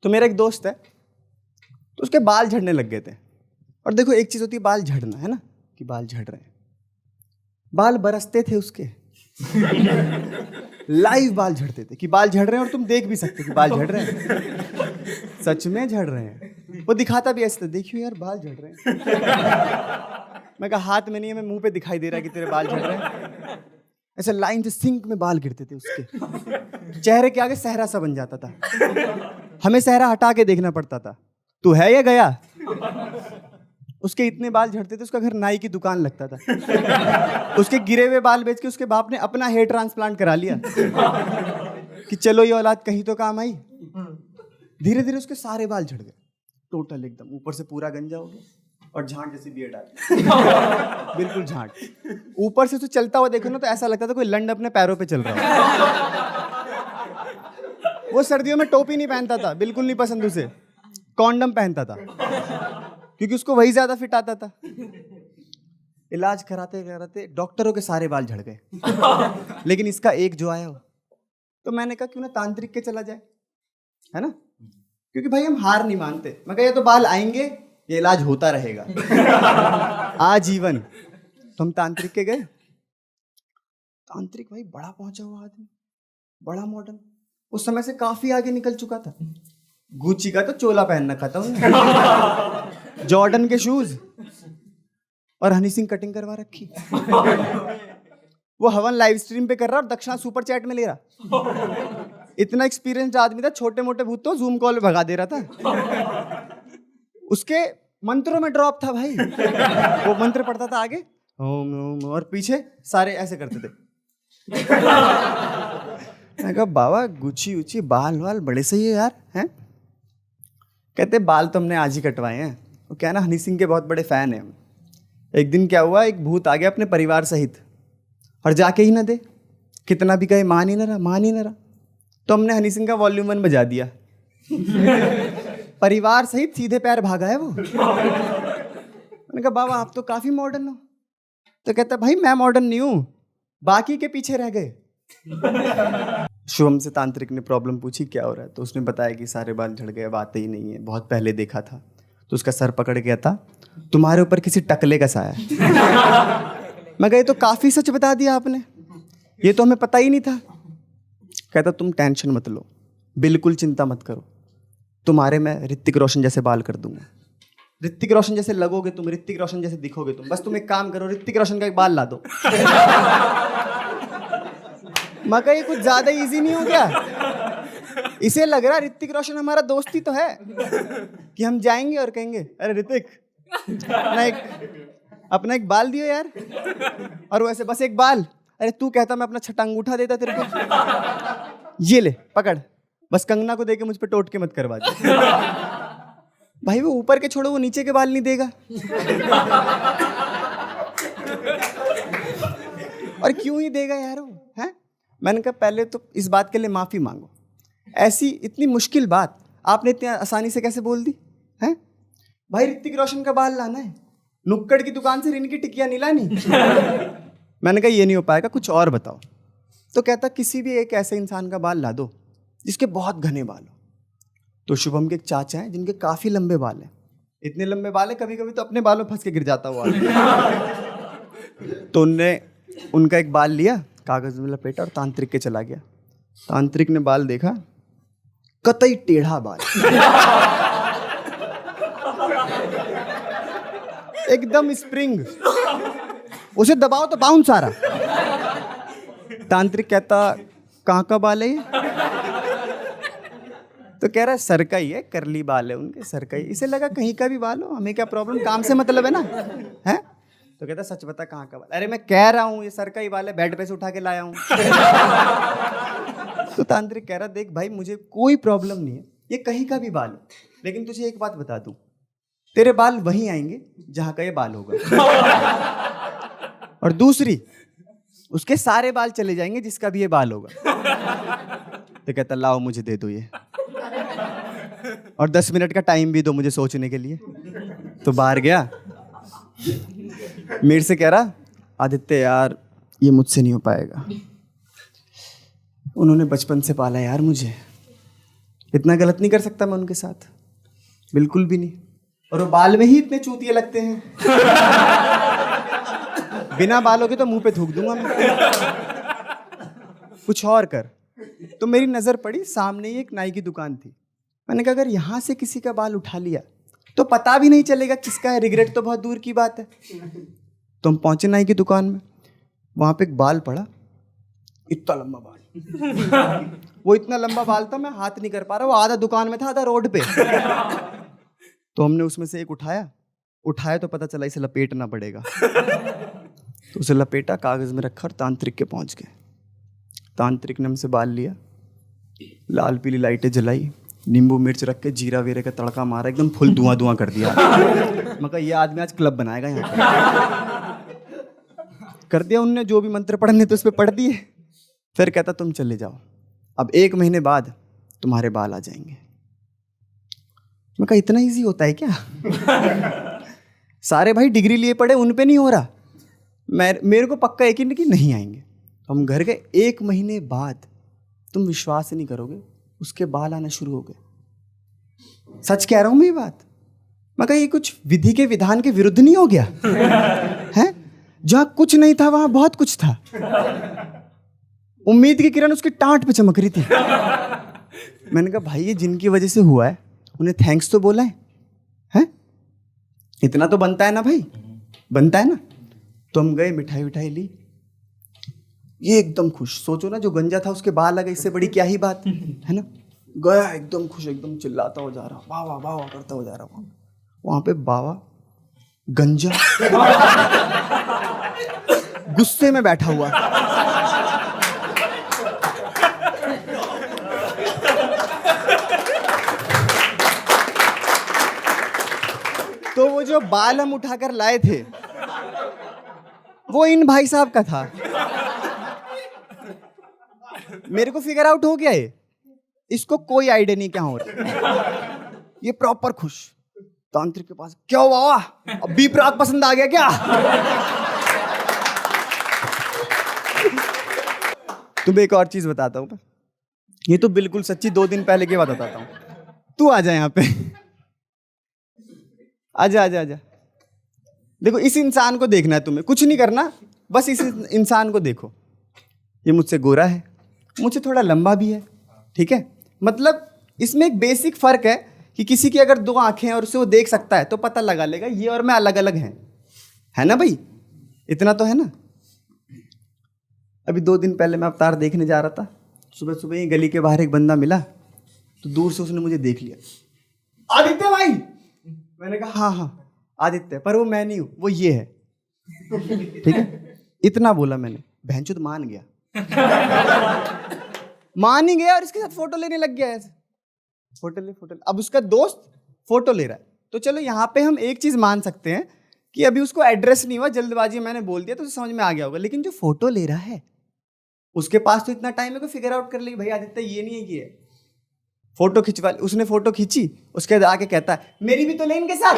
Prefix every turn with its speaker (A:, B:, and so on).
A: तो मेरा एक दोस्त है, तो उसके बाल झड़ने लग गए थे। और देखो एक चीज़ होती है बाल झड़ना, है ना, कि बाल झड़ रहे हैं। बाल बरसते थे उसके लाइव बाल झड़ते थे कि बाल झड़ रहे हैं, और तुम देख भी सकते कि बाल झड़ रहे हैं, सच में झड़ रहे हैं। वो दिखाता भी ऐसे, देखियो यार बाल झड़ रहे हैं। मैं कहा हाथ में नहीं है, मैं मुंह पे दिखाई दे रहा है कि तेरे बाल झड़ रहे हैं। ऐसे लाइन से सिंक में बाल गिरते थे उसके, चेहरे के आगे सहरा सा बन जाता था, हमें सहरा हटा के देखना पड़ता था, तू है या गया। उसके इतने बाल झड़ते थे, उसका घर नाई की दुकान लगता था। उसके गिरे हुए बाल बेच के उसके बाप ने अपना हेयर ट्रांसप्लांट करा लिया कि चलो ये औलाद कहीं तो काम आई। धीरे धीरे उसके सारे बाल झड़ गए टोटल एकदम, ऊपर से पूरा गंजा हो गया और झांट जैसी बियर्ड आ गई। बिल्कुल झांट। ऊपर से तो चलता हुआ देखो ना तो ऐसा लगता था कोई लंड अपने पैरों पे चल रहा है। वो सर्दियों में टोपी नहीं पहनता था, बिल्कुल नहीं पसंद उसे, कॉन्डम पहनता था क्योंकि उसको वही ज्यादा फिट आता था। इलाज कराते कराते डॉक्टरों के सारे बाल झड़ गए, लेकिन इसका एक जो आया हो, तो मैंने कहा क्यों ना तांत्रिक के चला जाए, है ना, क्योंकि भाई हम हार नहीं मानते। मैं कहा ये तो बाल आएंगे, ये इलाज होता रहेगा आजीवन। तो हम तांत्रिक के गए। तांत्रिक भाई बड़ा पहुंचा हुआ आदमी, बड़ा मॉडर्न, उस समय से काफी आगे निकल चुका था। गुच्ची का तो चोला पहन रखा था उन्होंने, जॉर्डन के शूज, और हनी सिंह कटिंग करवा रखी। वो हवन लाइव स्ट्रीम पे कर रहा और दक्षिणा सुपर चैट में ले रहा। इतना एक्सपीरियंस्ड आदमी था, छोटे मोटे भूत तो जूम कॉल भगा दे रहा था। उसके मंत्रों में ड्रॉप था भाई। वो मंत्र पढ़ता था आगे ओम ओम, और पीछे सारे ऐसे करते थे। मैं कहा बाबा गुच्छी उच्छी बाल वाल बड़े सही है यार, हैं? कहते बाल तो हमने आज ही कटवाए हैं। वो क्या ना हनी सिंह के बहुत बड़े फैन हैं। एक दिन क्या हुआ, एक भूत आ गया अपने परिवार सहित और जाके ही ना दे, कितना भी कहे मान ही ना रहा, मान ही ना रहा। तो हमने हनी सिंह का वॉल्यूम 1 बजा दिया। परिवार सहित सीधे पैर भागा है वो। मैंने कहा बाबा आप तो काफी मॉडर्न हो। तो कहता भाई मैं मॉडर्न नहीं हूं, बाकी के पीछे रह गए। शुभम से तांत्रिक ने प्रॉब्लम पूछी क्या हो रहा है, तो उसने बताया कि सारे बाल झड़ गए, बात ही नहीं है, बहुत पहले देखा था। तो उसका सर पकड़ गया था, तुम्हारे ऊपर किसी टकले का साया है। मैं कहा ये तो काफी सच बता दिया आपने, ये तो हमें पता ही नहीं था। कहता तुम टेंशन मत लो, बिल्कुल चिंता मत करो, तुम्हारे मैं ऋतिक रोशन जैसे बाल कर दूंगा। ऋतिक रोशन जैसे लगोगे तुम, ऋतिक रोशन जैसे दिखोगे तुम। बस तुम एक काम करो, ऋतिक रोशन का एक बाल ला दो। मैं कहा ये कुछ ज्यादा इजी नहीं हो गया? इसे लग रहा ऋतिक रोशन हमारा दोस्त ही तो है कि हम जाएंगे और कहेंगे अरे ऋतिक अपना एक बाल दियो यार, और वैसे बस एक बाल, अरे तू कहता मैं अपना छठा अंगूठा देता तेरे को, ये ले पकड़, बस कंगना को देके मुझ पे टोट के मत करवा दे। भाई वो ऊपर के छोड़ो, वो नीचे के बाल नहीं देगा। और क्यों ही देगा यार वो, हैं? मैंने कहा पहले तो इस बात के लिए माफी मांगो, ऐसी इतनी मुश्किल बात आपने इतनी आसानी से कैसे बोल दी, हैं? भाई ऋतिक रोशन का बाल लाना है, नुक्कड़ की दुकान से रिन की टिकिया नहीं लानी। मैंने कहा ये नहीं हो पाएगा, कुछ और बताओ। तो कहता किसी भी एक ऐसे इंसान का बाल ला दो जिसके बहुत घने बाल हो। तो शुभम के एक चाचा हैं जिनके काफी लंबे बाल हैं, इतने लंबे बाल है कभी कभी तो अपने बालों फंस के गिर जाता हुआ। तो उनने उनका एक बाल लिया, कागज में लपेटा और तांत्रिक के चला गया। तांत्रिक ने बाल देखा, कतई टेढ़ा बाल, एकदम स्प्रिंग, उसे दबाओ तो बाउंस आ रहा। तांत्रिक कहता कहाँ का बाल है ये? तो कह रहा है सर का ही है, करली बाल है उनके, सर का ही। इसे लगा कहीं का भी बाल हो, हमें क्या प्रॉब्लम, काम से मतलब है ना, है? तो कहता सच बता कहाँ का बाल? अरे मैं कह रहा हूँ ये सर का ही बाल है, बेड पे से उठा के लाया हूँ। तो तांत्रिक कह रहा देख भाई मुझे कोई प्रॉब्लम नहीं है, ये कहीं का भी बाल हो, लेकिन तुझे एक बात बता दूं, तेरे बाल वहीं आएंगे जहां का ये बाल होगा, और दूसरी उसके सारे बाल चले जाएंगे जिसका भी ये बाल होगा। तो कहता लाओ मुझे दे दो ये, और 10 मिनट का टाइम भी दो मुझे सोचने के लिए। तो बाहर गया, मेरे से कह रहा आदित्य यार ये मुझसे नहीं हो पाएगा, उन्होंने बचपन से पाला यार मुझे, इतना गलत नहीं कर सकता मैं उनके साथ, बिल्कुल भी नहीं। और वो बाल में ही इतने चूतिए लगते हैं। बिना बालों के तो मुंह पे थूक दूंगा मैं। कुछ और कर। तो मेरी नजर पड़ी, सामने ही एक नाई की दुकान थी। मैंने कहा अगर यहाँ से किसी का बाल उठा लिया तो पता भी नहीं चलेगा किसका है, रिग्रेट तो बहुत दूर की बात है। तो हम पहुंचे नाई की दुकान में, वहां पे एक बाल पड़ा, इतना लंबा बाल। वो इतना लंबा बाल था मैं हाथ नहीं कर पा रहा, वो आधा दुकान में था आधा रोड पे। तो हमने उसमें से एक उठाया तो पता चला इसे लपेटना पड़ेगा। तो उसे लपेटा, कागज में रखा और तांत्रिक के पहुंच गए। तांत्रिक ने हमसे बाल लिया, लाल पीली लाइटें जलाई, नींबू मिर्च रख के जीरा वीरे का तड़का मारा, एकदम फुल धुआं कर दिया। मैं कहा ये आदमी आज क्लब बनाएगा यहाँ पे। कर दिया उनने, जो भी मंत्र पढ़ने तो उस पर पढ़ दिए। फिर कहता तुम चले जाओ, अब 1 महीने बाद तुम्हारे बाल आ जाएंगे। मैं कहा इतना इजी होता है क्या? सारे भाई डिग्री लिए पड़े, उन पे नहीं हो रहा। मेरे को पक्का यकीन कि नहीं आएंगे। हम घर गए, 1 महीने बाद तुम विश्वास नहीं करोगे उसके बाल आना शुरू हो गए। सच कह रहा हूं मैं ये बात। मैं कहा ये कुछ विधि के विधान के विरुद्ध नहीं हो गया है? जहां कुछ नहीं था वहां बहुत कुछ था। उम्मीद की किरण उसकी टांट पे चमक रही थी। मैंने कहा भाई ये जिनकी वजह से हुआ है उन्हें थैंक्स तो बोला है? इतना तो बनता है ना भाई, बनता है ना। तो हम गए, मिठाई विठाई ली, ये एकदम खुश। सोचो ना, जो गंजा था उसके बाल लगे, इससे बड़ी क्या ही बात है ना। गया एकदम खुश, एकदम चिल्लाता हो जा रहा, वाह वाह वाह वाह करता हो जा रहा। वहां पे बाबा गंजा गुस्से में बैठा हुआ। तो वो जो बाल हम उठाकर लाए थे वो इन भाई साहब का था। मेरे को फिगर आउट हो गया है, इसको कोई आइडिया नहीं क्या हो रहा। ये प्रॉपर खुश। तांत्रिक के पास, क्या हुआ, अब बी प्राक पसंद आ गया क्या? तुम्हें एक और चीज बताता हूं, ये तो बिल्कुल सच्ची 2 दिन पहले की बात बताता हूं। तू आ जा यहाँ पे, आजा आजा आजा। देखो इस इंसान को देखना है तुम्हें, कुछ नहीं करना, बस इस इंसान को देखो। ये मुझसे गोरा है, मुझसे थोड़ा लंबा भी है, ठीक है। मतलब इसमें एक बेसिक फर्क है कि किसी की अगर 2 आंखें हैं और उसे वो देख सकता है तो पता लगा लेगा ये और मैं अलग अलग हैं, है ना भाई? इतना तो है ना। अभी 2 दिन पहले मैं अवतार देखने जा रहा था, सुबह सुबह ही गली के बाहर एक बंदा मिला, तो दूर से उसने मुझे देख लिया, आदित्य भाई। मैंने कहा हाँ हाँ आदित्य, पर वो मैं नहीं हूं, वो ये है, ठीक है। इतना बोला मैंने, भैंचोद मान गया। मान ही गया और इसके साथ फोटो लेने लग गया ऐसे। फोटो ले। अब उसका दोस्त फोटो ले रहा है, तो चलो यहाँ पे हम एक चीज मान सकते हैं कि अभी उसको एड्रेस नहीं हुआ, जल्दबाजी में मैंने बोल दिया तो उसे समझ में आ गया होगा। लेकिन जो फोटो ले रहा है उसके पास तो इतना टाइम है कि फिगर आउट कर ले भाई आदित्य ये नहीं है कि है। फोटो खिंचवा, उसने फोटो खींची, उसके बाद आके कहता है मेरी भी तो ले इनके साथ।